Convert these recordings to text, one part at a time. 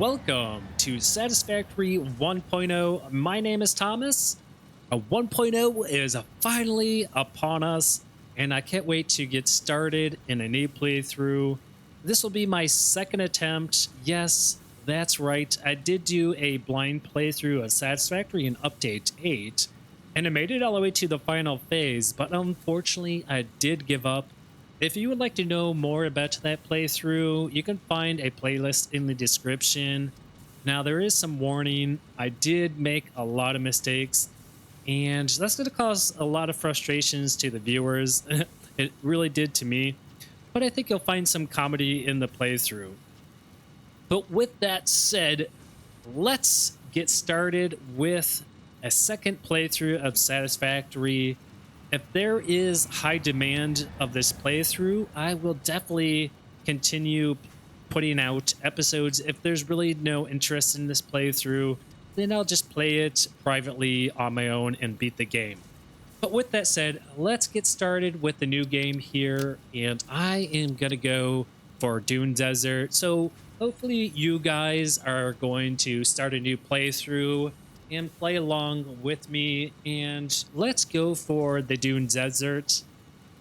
Welcome to Satisfactory 1.0. My name is Thomas. A 1.0 is finally upon us, and I can't wait to get started in a new playthrough. This will be my second attempt. Yes, that's right. I did do a blind playthrough of Satisfactory in Update 8, and I made it all the way to the final phase, but unfortunately, I did give up. If you would like to know more about that playthrough, you can find a playlist in the description. Now, there is some warning. I did make a lot of mistakes, and that's going to cause a lot of frustrations to the viewers. It really did to me, but I think you'll find some comedy in the playthrough. But with that said, let's get started with a second playthrough of Satisfactory. If there is high demand of this playthrough, I will definitely continue putting out episodes. If there's really no interest in this playthrough, then I'll just play it privately on my own and beat the game. But with that said, let's get started with the new game here, and I am going to go for Dune Desert. So hopefully you guys are going to start a new playthrough and play along with me, and let's go for the Dune Desert.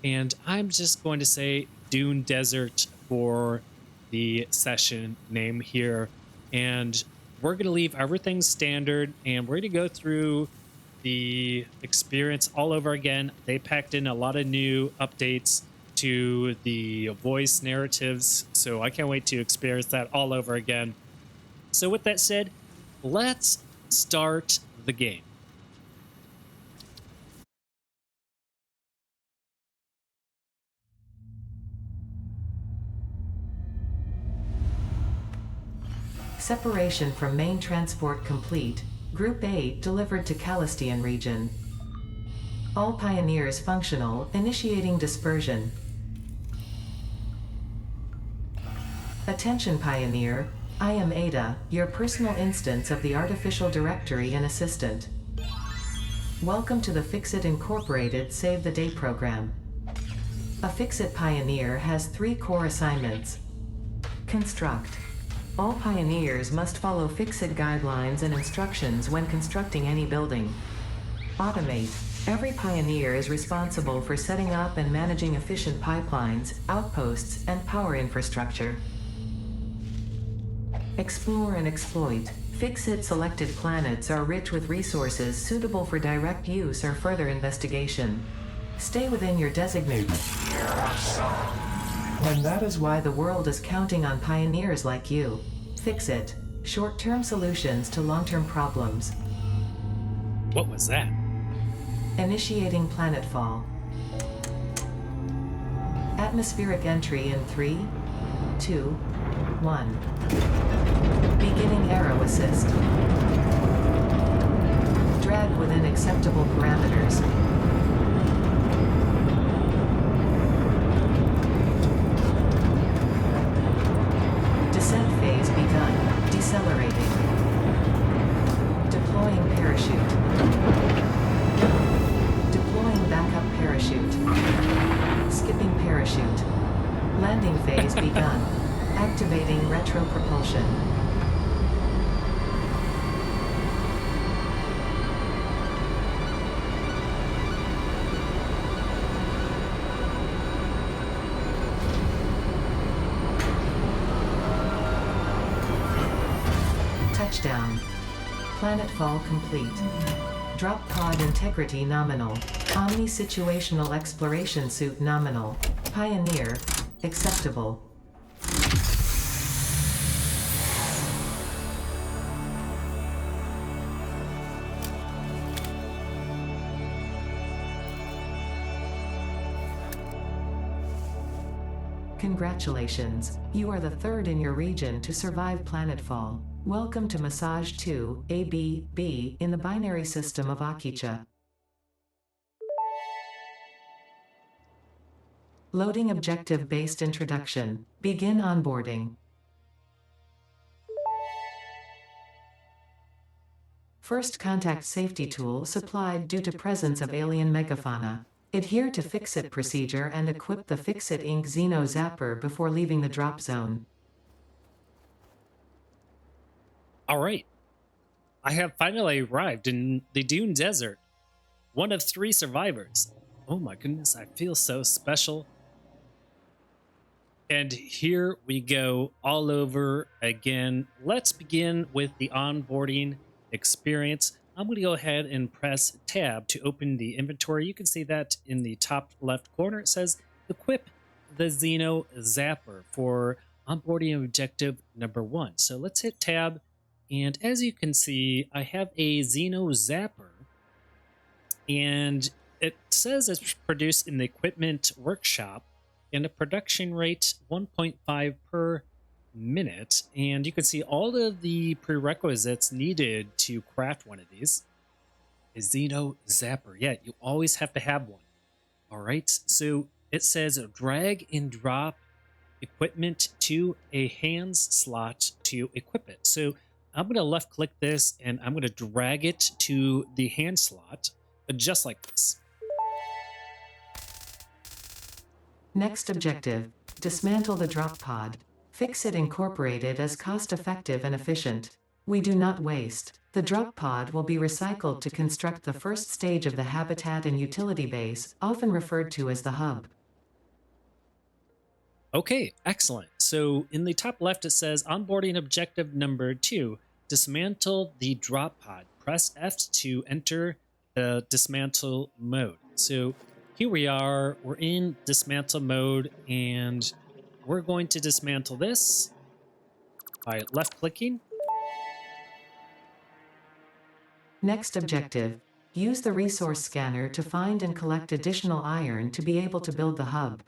And I'm just going to say Dune Desert for the session name here, and we're going to leave everything standard, and we're going to go through the experience all over again. They packed in a lot of new updates to the voice narratives, so I can't wait to experience that all over again. So with that said, let's start the game. Separation from main transport complete. Group 8 delivered to Calistian region. All pioneers functional, initiating dispersion. Attention Pioneer, I am Ada, your personal instance of the Artificial Directory and Assistant. Welcome to the Fixit Incorporated Save the Day program. A Fixit Pioneer has 3 core assignments. Construct. All pioneers must follow Fixit guidelines and instructions when constructing any building. Automate. Every pioneer is responsible for setting up and managing efficient pipelines, outposts, and power infrastructure. Explore and exploit. Fixit selected planets are rich with resources suitable for direct use or further investigation. Stay within your designated. And that is why the world is counting on pioneers like you. Fixit. Short-term solutions to long-term problems. What was that? Initiating planetfall. Atmospheric entry in 3, 2, 1. Beginning aero assist. Drag within acceptable parameters. Descent phase begun. Decelerating. Deploying parachute. Deploying backup parachute. Skipping parachute. Landing phase begun. Activating retro propulsion. Touchdown. Planetfall complete. Drop pod integrity nominal. Omni-situational exploration suit nominal. Pioneer. Acceptable. Congratulations, you are the third in your region to survive planetfall. Welcome to Massage 2, AB-B, in the binary system of Akicha. Loading objective-based introduction. Begin onboarding. First contact safety tool supplied due to presence of alien megafauna. Adhere to Fixit procedure and equip the Fixit Inc. Xeno Zapper before leaving the drop zone. All right, I have finally arrived in the Dune Desert, one of three survivors. Oh my goodness, I feel so special. And here we go all over again. Let's begin with the onboarding experience. I'm going to go ahead and press tab to open the inventory. You can see that in the top left corner. It says equip the Xeno Zapper for onboarding objective number 1. So let's hit tab. And as you can see, I have a Xeno Zapper. And it says it's produced in the equipment workshop and a production rate 1.5 per minute. And you can see all of the prerequisites needed to craft one of these. A Xeno Zapper. Yeah, you always have to have one. All right, so it says drag and drop equipment to a hands slot to equip it. So I'm going to left click this and I'm going to drag it to the hand slot, just like this. Next objective, dismantle the drop pod. Fix-It Incorporated is cost-effective and efficient. We do not waste. The drop pod will be recycled to construct the first stage of the habitat and utility base, often referred to as the hub. Okay, excellent. So in the top left, it says onboarding objective number 2, dismantle the drop pod. Press F to enter the dismantle mode. So here we are, we're in dismantle mode, and we're going to dismantle this by left clicking. Next objective, use the resource scanner to find and collect additional iron to be able to build the hub.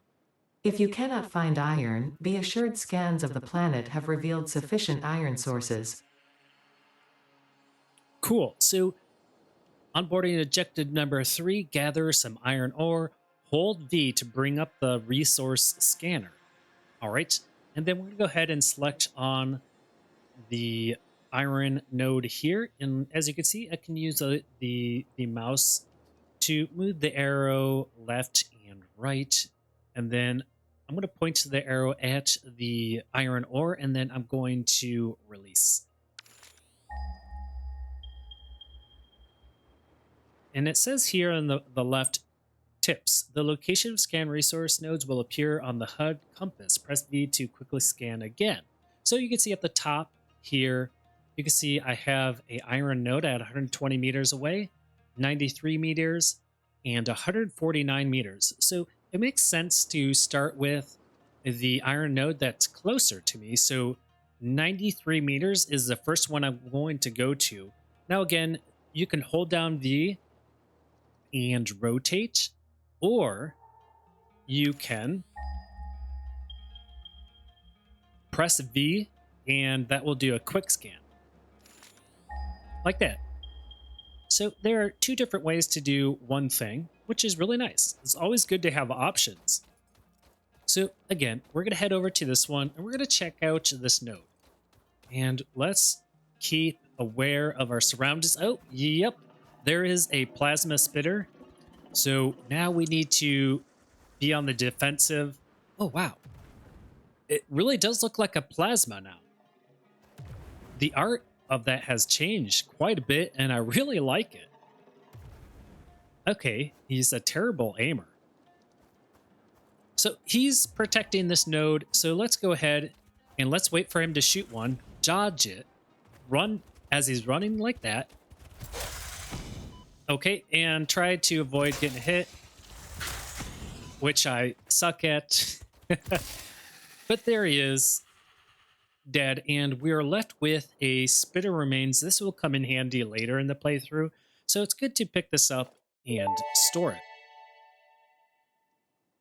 If you cannot find iron, be assured scans of the planet have revealed sufficient iron sources. Cool. So onboarding objective number 3, gather some iron ore. Hold V to bring up the resource scanner. All right. And then we're going to go ahead and select on the iron node here. And as you can see, I can use the mouse to move the arrow left and right. And then I'm going to point to the arrow at the iron ore, and then I'm going to release. And it says here on the left, tips. The location of scan resource nodes will appear on the HUD compass. Press V to quickly scan again. So you can see at the top here, you can see I have a iron node at 120 meters away, 93 meters, and 149 meters. So it makes sense to start with the iron node that's closer to me. So 93 meters is the first one I'm going to go to. Now again, you can hold down V and rotate, or you can press V and that will do a quick scan. Like that. So there are two different ways to do one thing, which is really nice. It's always good to have options. So again, we're going to head over to this one and we're going to check out this node. And let's keep aware of our surroundings. Oh, yep. There is a plasma spitter. So now we need to be on the defensive. Oh, wow. It really does look like a plasma now. The art of that has changed quite a bit, and I really like it. Okay, he's a terrible aimer. So he's protecting this node. So let's go ahead and let's wait for him to shoot one, dodge it, run as he's running like that. Okay, and try to avoid getting hit, which I suck at. But there he is, dead, and we are left with a spitter remains. This will come in handy later in the playthrough, so it's good to pick this up and store it.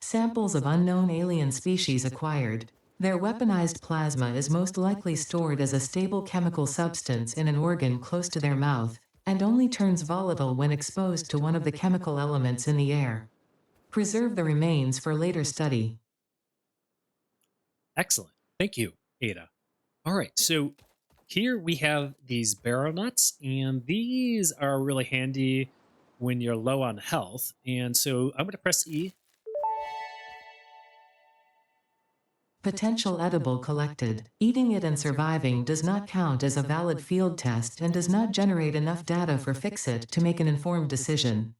Samples of unknown alien species acquired. Their weaponized plasma is most likely stored as a stable chemical substance in an organ close to their mouth, and only turns volatile when exposed to one of the chemical elements in the air. Preserve the remains for later study. Excellent. Thank you, Ada. All right, so here we have these barrel nuts, and these are really handy when you're low on health. And so I'm going to press E. Potential edible collected. Eating it and surviving does not count as a valid field test and does not generate enough data for Fixit to make an informed decision.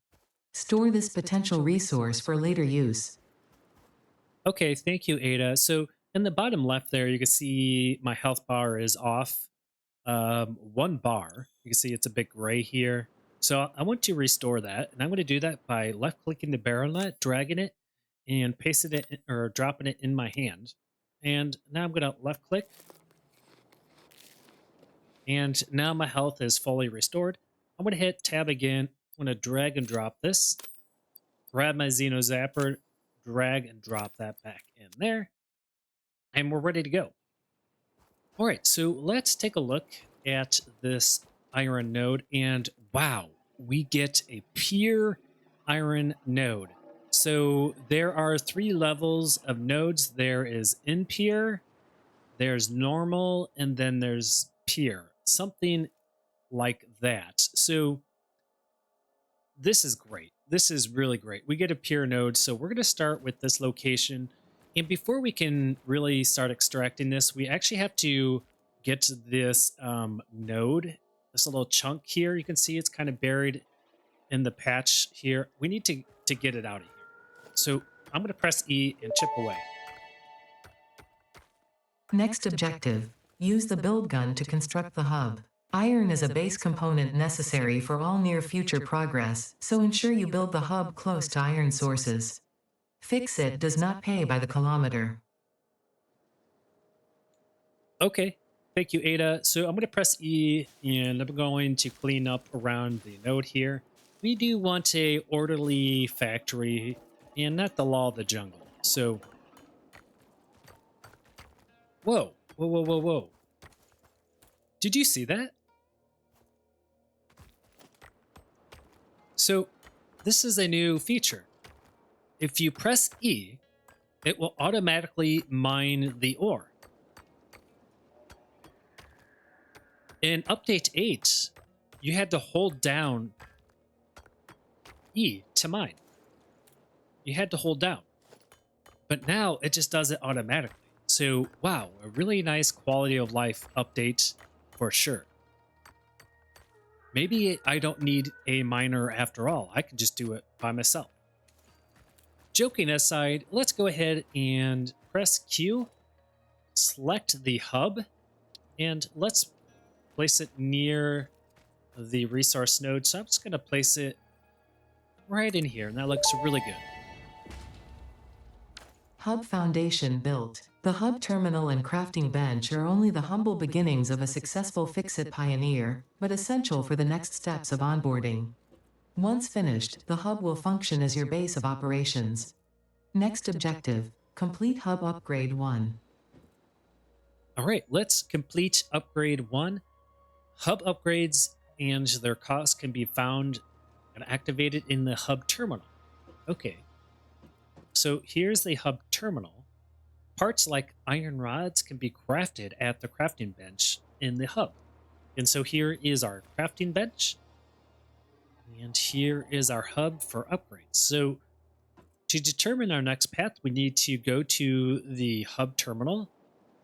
Store this potential resource for later use. Okay, thank you, Ada. So in the bottom left there, you can see my health bar is off 1 bar. You can see it's a bit gray here. So I want to restore that, and I'm going to do that by left-clicking the baronet, dragging it, and pasting it or dropping it in my hand. And now I'm going to left-click, and now my health is fully restored. I'm going to hit tab again. I'm going to drag and drop this, grab my Xeno Zapper, drag and drop that back in there, and we're ready to go. All right, so let's take a look at this iron node, and wow, we get a pure iron node. So there are 3 levels of nodes. There is impure, there's normal, and then there's pure, something like that. So this is great. This is really great. We get a pure node, so we're going to start with this location. And before we can really start extracting this, we actually have to get to this node, this little chunk here. You can see it's kind of buried in the patch here. We need to get it out of here. So I'm going to press E and chip away. Next objective. Use the build gun to construct the hub. Iron is a base component necessary for all near-future progress, so ensure you build the hub close to iron sources. Fixit does not pay by the kilometer. Okay, thank you, Ada. So I'm going to press E, and I'm going to clean up around the node here. We do want a orderly factory, and not the law of the jungle. So, whoa, whoa, whoa, whoa, whoa. Did you see that? So this is a new feature. If you press E, it will automatically mine the ore. In update 8, you had to hold down E to mine. You had to hold down. But now it just does it automatically. So wow, a really nice quality of life update for sure. Maybe I don't need a miner after all. I can just do it by myself. Joking aside, let's go ahead and press Q, select the hub, and let's place it near the resource node. So I'm just going to place it right in here, and that looks really good. Hub foundation built. The hub terminal and crafting bench are only the humble beginnings of a successful Fixit pioneer, but essential for the next steps of onboarding. Once finished, the hub will function as your base of operations. Next objective, complete hub upgrade 1. All right, let's complete upgrade 1. Hub upgrades and their costs can be found and activated in the hub terminal. Okay. So here's the hub terminal. Parts like iron rods can be crafted at the crafting bench in the hub. And so here is our crafting bench. And here is our hub for upgrades. So to determine our next path, we need to go to the hub terminal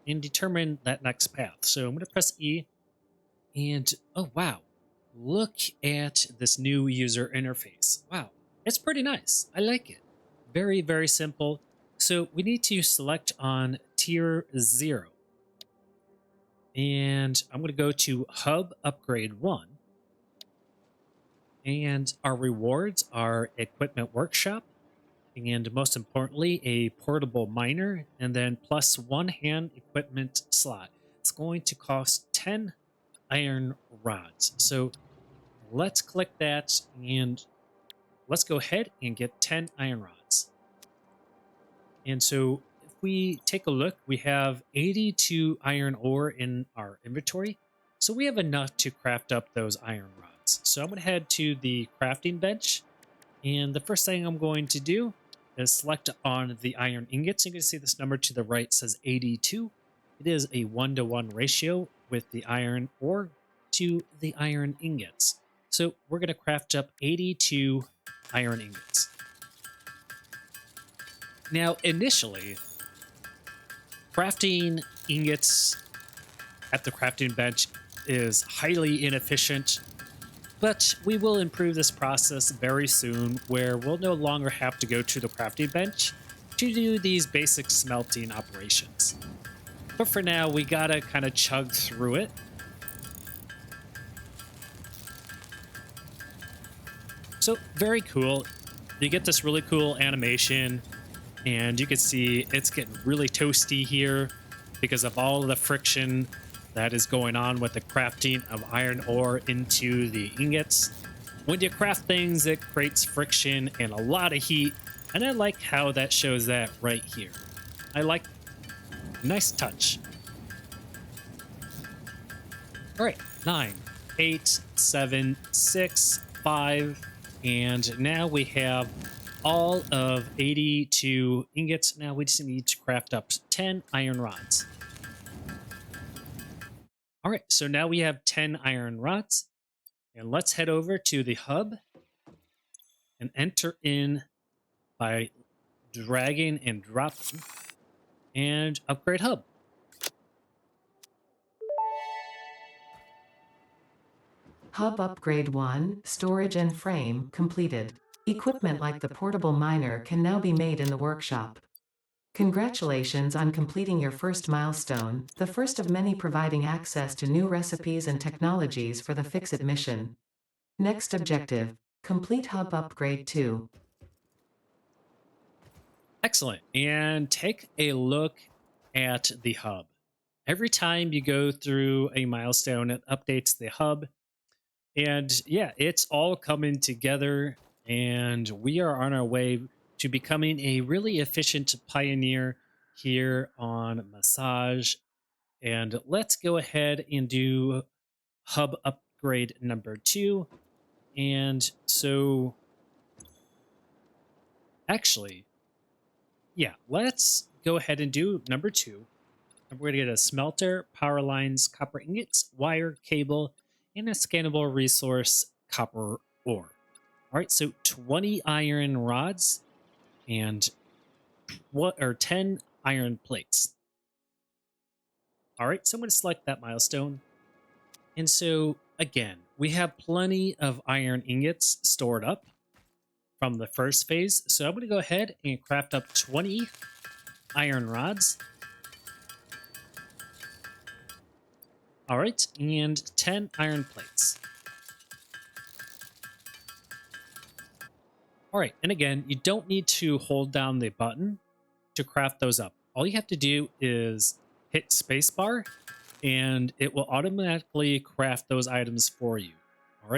and determine that next path. So I'm going to press E. And oh, wow. Look at this new user interface. Wow. It's pretty nice. I like it. Very, very simple. So we need to select on tier 0. And I'm going to go to Hub Upgrade 1. And our rewards are Equipment Workshop. And most importantly, a portable miner. And then plus 1 hand equipment slot. It's going to cost 10 iron rods. So let's click that and let's go ahead and get 10 iron rods. And so if we take a look, we have 82 iron ore in our inventory. So we have enough to craft up those iron rods. So I'm going to head to the crafting bench. And the first thing I'm going to do is select on the iron ingots. You can see this number to the right says 82. It is a 1-to-1 ratio with the iron ore to the iron ingots. So we're going to craft up 82 iron ingots. Now, initially, Crafting ingots at the crafting bench is highly inefficient, but we will improve this process very soon where we'll no longer have to go to the crafting bench to do these basic smelting operations. But for now, we gotta kind of chug through it. So very cool. You get this really cool animation, and you can see it's getting really toasty here because of all the friction that is going on with the crafting of iron ore into the ingots. When you craft things, it creates friction and a lot of heat, and I like how that shows that right here. I like, nice touch. All right, 9, 8, 7, 6, 5, and now we have all of 82 ingots. Now we just need to craft up 10 iron rods. All right, so now we have 10 iron rods, and let's head over to the hub and enter in by dragging and dropping and upgrade hub. Hub Upgrade 1, Storage and Frame, completed. Equipment like the portable miner can now be made in the workshop. Congratulations on completing your first milestone, the first of many providing access to new recipes and technologies for the Fix-It mission. Next objective, complete Hub Upgrade 2. Excellent. And take a look at the hub. Every time you go through a milestone, it updates the hub. And yeah, it's all coming together, and we are on our way to becoming a really efficient pioneer here on Massage. And let's go ahead and do hub upgrade number 2. And so actually, yeah, let's go ahead and do number 2. And we're going to get a smelter, power lines, copper ingots, wire, cable, and a scannable resource, copper ore. All right, so 20 iron rods and 10 iron plates. All right, so I'm going to select that milestone. And so again, we have plenty of iron ingots stored up from the first phase. So I'm going to go ahead and craft up 20 iron rods. All right, and 10 iron plates. All right, and again, you don't need to hold down the button to craft those up. All you have to do is hit spacebar, and it will automatically craft those items for you. All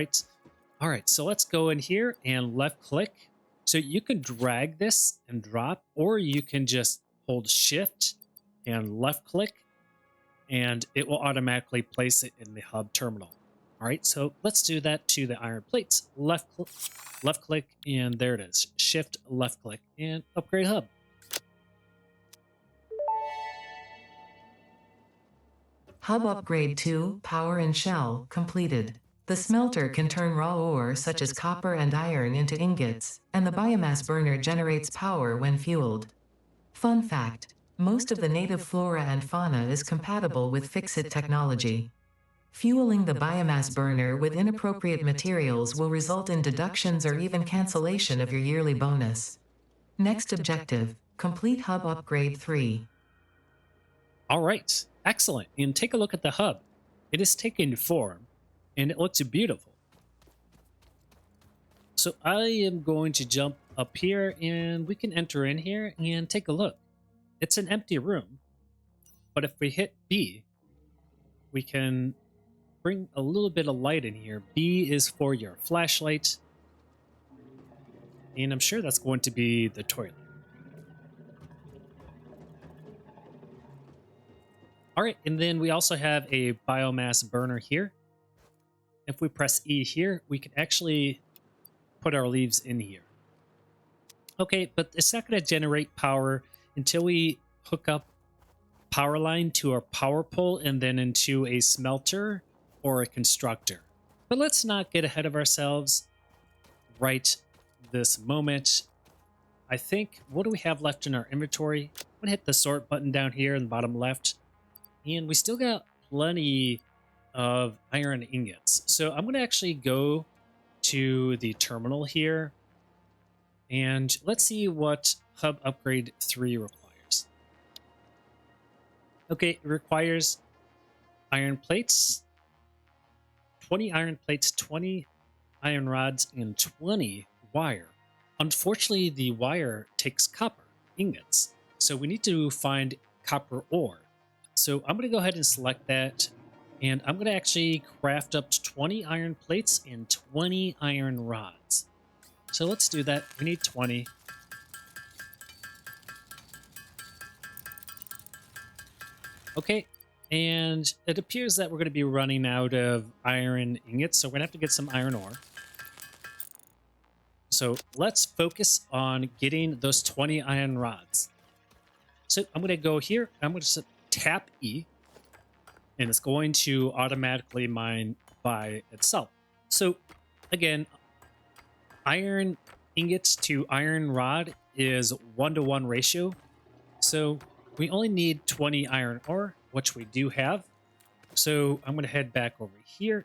right, so let's go in here and left click. So you can drag this and drop, or you can just hold shift and left click, and it will automatically place it in the hub terminal. All right, so let's do that to the iron plates. Left click, and there it is. Shift, left click, and upgrade hub. Hub Upgrade 2, Power and Shell, completed. The smelter can turn raw ore such as copper and iron into ingots, and the biomass burner generates power when fueled. Fun fact: most of the native flora and fauna is compatible with Fix-It technology. Fueling the biomass burner with inappropriate materials will result in deductions or even cancellation of your yearly bonus. Next objective, complete Hub Upgrade 3. All right, excellent. And take a look at the hub. It is taking form, and it looks beautiful. So I am going to jump up here, and we can enter in here and take a look. It's an empty room, but if we hit B, we can bring a little bit of light in here. B is for your flashlight, and I'm sure that's going to be the toilet. All right, and then we also have a biomass burner here. If we press E here, we can actually put our leaves in here. Okay, but it's not going to generate power until we hook up power line to our power pole and then into a smelter or a constructor. But let's not get ahead of ourselves right this moment. I think, what do we have left in our inventory? I'm gonna hit the sort button down here in the bottom left, and we still got plenty of iron ingots. So I'm gonna actually go to the terminal here, and let's see what Hub Upgrade 3 requires. Okay, it requires iron plates, 20 iron plates, 20 iron rods, and 20 wire. Unfortunately, the wire takes copper ingots, so we need to find copper ore. So I'm going to go ahead and select that, and I'm going to actually craft up to 20 iron plates and 20 iron rods. So let's do that. We need 20. Okay, and it appears that we're going to be running out of iron ingots, so we're going to have to get some iron ore. So let's focus on getting those 20 iron rods. So I'm going to go here. I'm going to tap E, and it's going to automatically mine by itself. So again, iron ingots to iron rod is 1-to-1 ratio. So we only need 20 iron ore, which we do have. So I'm going to head back over here,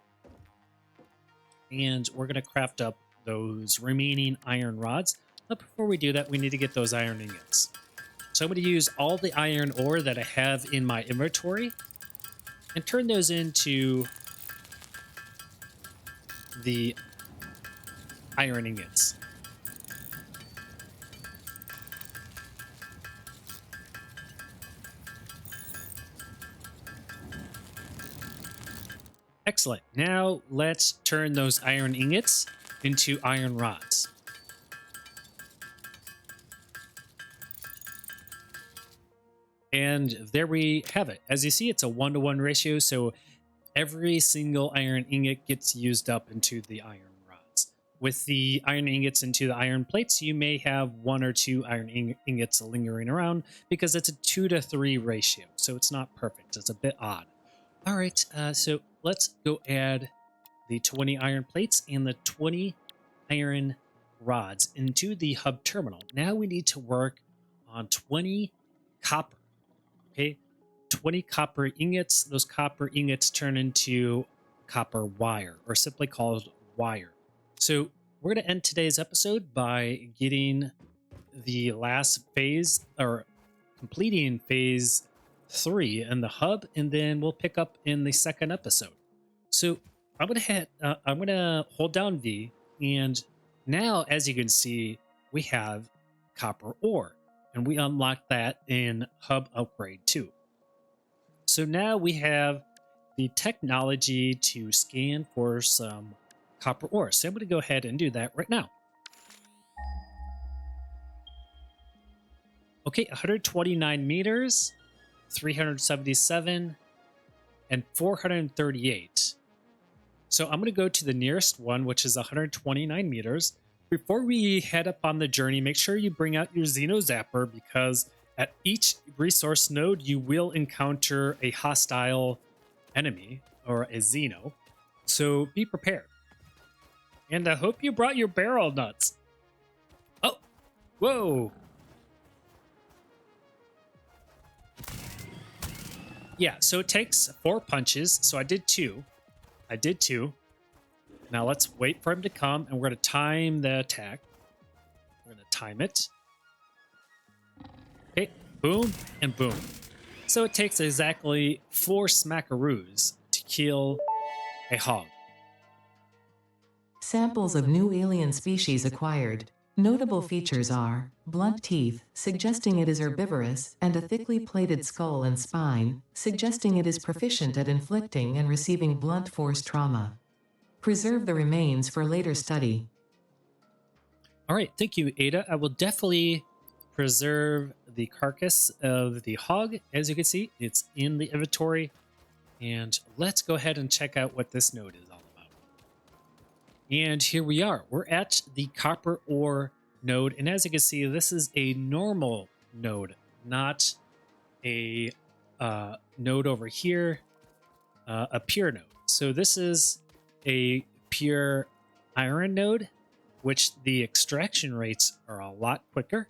and we're going to craft up those remaining iron rods. But before we do that, we need to get those iron ingots. So I'm going to use all the iron ore that I have in my inventory and turn those into the iron ingots. Excellent. Now let's turn those iron ingots into iron rods. And there we have it. As you see, it's a 1-to-1 ratio, so every single iron ingot gets used up into the iron rods. With the iron ingots into the iron plates, you may have 1 or 2 iron ingots lingering around because it's a 2-to-3 ratio, so it's not perfect. It's a bit odd. All right, so let's go add the 20 iron plates and the 20 iron rods into the hub terminal. Now we need to work on 20 copper. Okay, 20 copper ingots. Those copper ingots turn into copper wire, or simply called wire. So we're going to end today's episode by getting the last phase, or completing phase 3 in the hub, and then we'll pick up in the second episode. So I'm gonna hold down V, and now, as you can see, we have copper ore, and we unlocked that in Hub Upgrade 2. So now we have the technology to scan for some copper ore. So I'm going to go ahead and do that right now. Okay, 129 meters, 377, and 438. So I'm going to go to the nearest one, which is 129 meters. Before we head up on the journey, make sure you bring out your Xeno Zapper, because at each resource node, you will encounter a hostile enemy or a Xeno. So be prepared. And I hope you brought your barrel nuts. Oh, whoa. Yeah, so it takes 4 punches. So I did 2. Now let's wait for him to come, and we're going to time the attack. We're going to time it. Okay, boom and boom. So it takes exactly 4 smackaroos to kill a hog. Samples of new alien species acquired. Notable features are blunt teeth, suggesting it is herbivorous, and a thickly plated skull and spine, suggesting it is proficient at inflicting and receiving blunt force trauma. Preserve the remains for later study. All right, thank you, Ada. I will definitely preserve the carcass of the hog. As you can see, it's in the inventory. And let's go ahead and check out what this node is all about. And here we are. We're at the copper ore node. And as you can see, this is a normal node, not a node over here, a pure node. So this is a pure iron node, which the extraction rates are a lot quicker.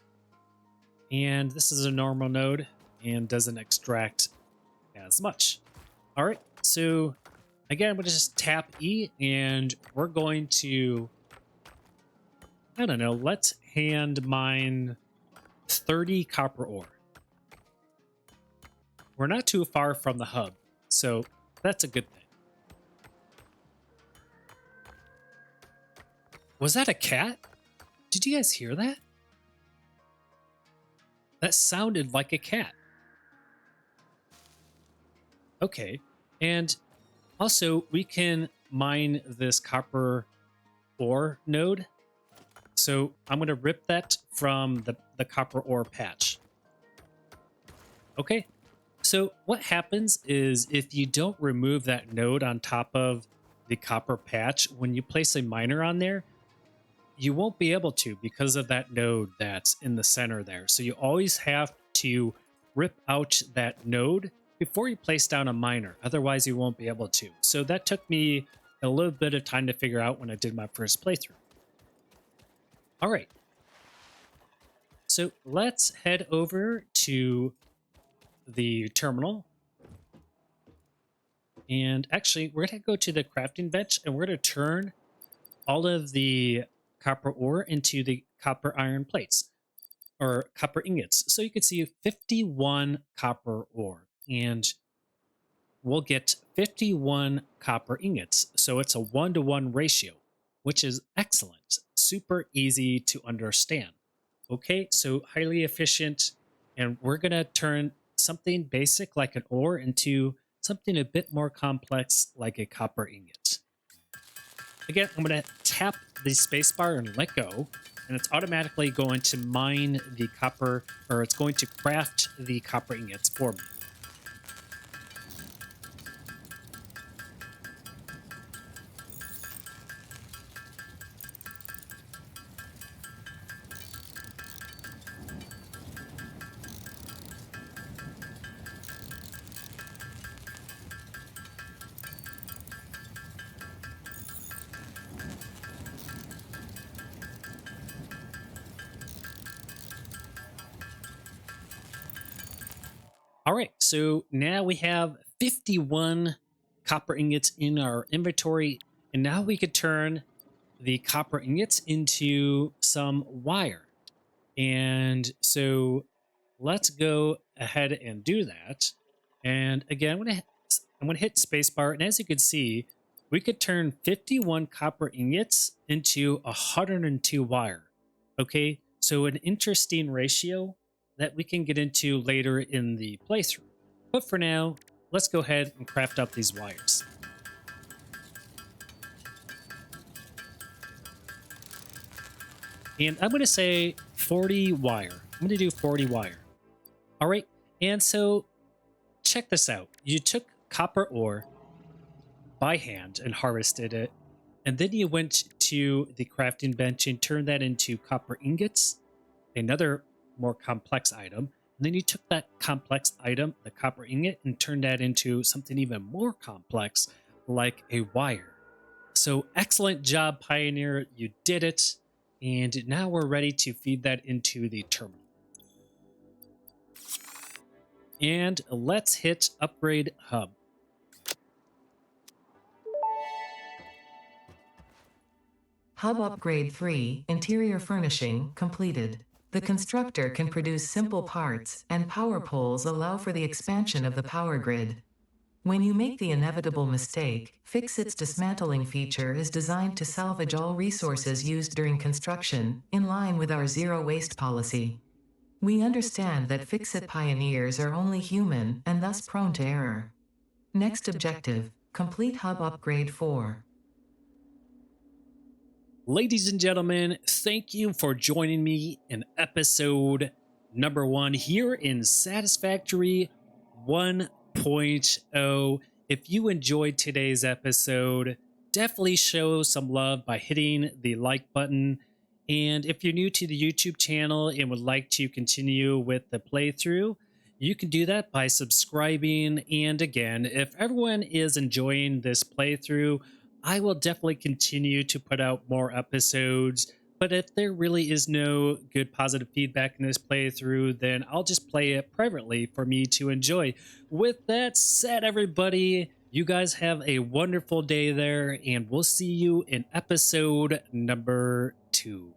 And this is a normal node and doesn't extract as much. All right, so again, I'm going to just tap E and we're going to, I don't know, let's hand mine 30 copper ore. We're not too far from the hub, so that's a good thing. Was that a cat? Did you guys hear that? That sounded like a cat. Okay, and also we can mine this copper ore node. So I'm going to rip that from the copper ore patch. Okay, so what happens is if you don't remove that node on top of the copper patch, when you place a miner on there, you won't be able to because of that node that's in the center there. So you always have to rip out that node before you place down a miner. Otherwise, you won't be able to. So that took me a little bit of time to figure out when I did my first playthrough. All right. So let's head over to the terminal. And actually, we're going to go to the crafting bench and we're going to turn all of the copper ore into the copper iron plates or copper ingots. So you can see 51 copper ore and we'll get 51 copper ingots. So it's a 1-to-1 ratio, which is excellent. Super easy to understand. Okay, so highly efficient. And we're going to turn something basic like an ore into something a bit more complex like a copper ingot. Again, I'm going to tap the spacebar and let go, and it's automatically going to mine the copper, or it's going to craft the copper ingots for me. All right, so now we have 51 copper ingots in our inventory, and now we could turn the copper ingots into some wire. And so let's go ahead and do that. And again, I'm gonna hit spacebar, and as you can see, we could turn 51 copper ingots into 102 wire. Okay, so an interesting ratio that we can get into later in the playthrough. But for now, let's go ahead and craft up these wires. And I'm going to say 40 wire. I'm going to do 40 wire. All right. And so check this out. You took copper ore by hand and harvested it. And then you went to the crafting bench and turned that into copper ingots, another more complex item. And then you took that complex item, the copper ingot, and turned that into something even more complex, like a wire. So excellent job, Pioneer. You did it. And now we're ready to feed that into the terminal. And let's hit Upgrade Hub. Hub Upgrade 3, Interior Furnishing, completed. The constructor can produce simple parts, and power poles allow for the expansion of the power grid. When you make the inevitable mistake, Fix-It's dismantling feature is designed to salvage all resources used during construction, in line with our zero-waste policy. We understand that Fix-It pioneers are only human and thus prone to error. Next objective, complete Hub Upgrade 4. Ladies and gentlemen, thank you for joining me in episode number 1 here in Satisfactory 1.0. If you enjoyed today's episode, definitely show some love by hitting the like button. And if you're new to the YouTube channel and would like to continue with the playthrough, you can do that by subscribing. And again, if everyone is enjoying this playthrough, I will definitely continue to put out more episodes. But if there really is no good positive feedback in this playthrough, then I'll just play it privately for me to enjoy. With that said, everybody, you guys have a wonderful day there, and we'll see you in episode number 2.